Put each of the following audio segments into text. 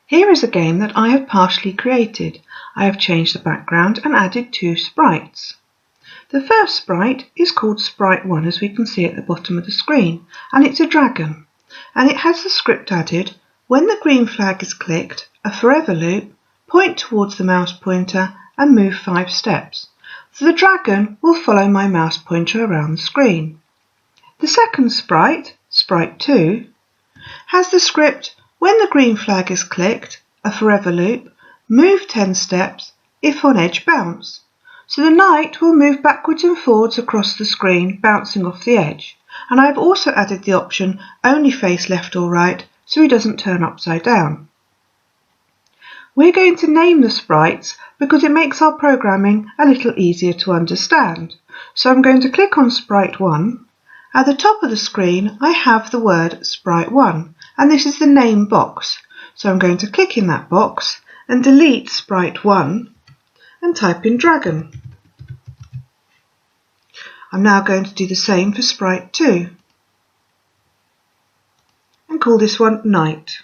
Here is a game that I have partially created. I have changed the background and added 2 sprites. The first sprite is called Sprite 1, as we can see at the bottom of the screen, and it's a dragon. And it has the script added: when the green flag is clicked, a forever loop, point towards the mouse pointer and move 5 steps. So the dragon will follow my mouse pointer around the screen. The second sprite, Sprite 2, has the script: when the green flag is clicked, a forever loop, move 10 steps, if on edge bounce. So the knight will move backwards and forwards across the screen, bouncing off the edge. And I've also added the option only face left or right, so he doesn't turn upside down. We're going to name the sprites because it makes our programming a little easier to understand. So I'm going to click on Sprite 1. At the top of the screen I have the word Sprite 1, and this is the name box. So I'm going to click in that box and delete Sprite 1 and type in dragon. I'm now going to do the same for Sprite 2 and call this one Knight.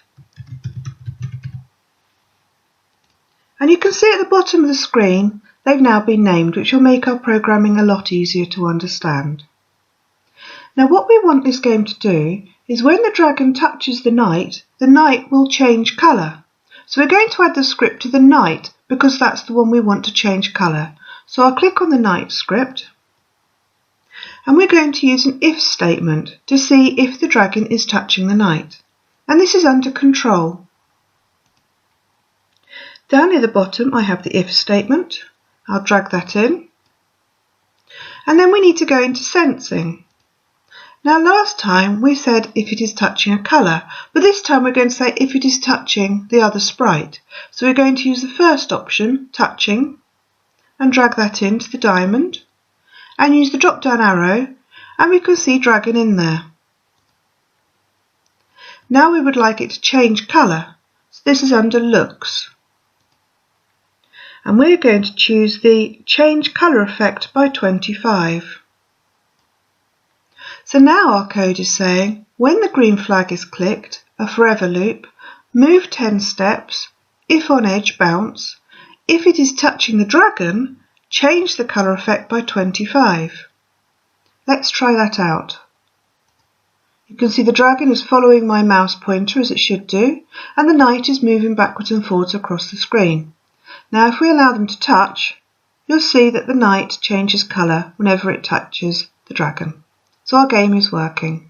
And you can see at the bottom of the screen they've now been named, which will make our programming a lot easier to understand. Now what we want this game to do is when the dragon touches the knight will change colour. So we're going to add the script to the knight because that's the one we want to change colour. So I'll click on the knight script and we're going to use an if statement to see if the dragon is touching the knight. And this is under control. Down near the bottom I have the if statement. I'll drag that in. And then we need to go into sensing. Now last time we said if it is touching a colour, but this time we're going to say if it is touching the other sprite. So we're going to use the first option, touching, and drag that into the diamond, and use the drop down arrow, and we can see dragon in there. Now we would like it to change colour, so this is under looks. And we're going to choose the change colour effect by 25. So now our code is saying when the green flag is clicked, a forever loop, move 10 steps, if on edge bounce, if it is touching the dragon, change the colour effect by 25. Let's try that out. You can see the dragon is following my mouse pointer as it should do, and the knight is moving backwards and forwards across the screen. Now if we allow them to touch, you'll see that the knight changes colour whenever it touches the dragon. So our game is working.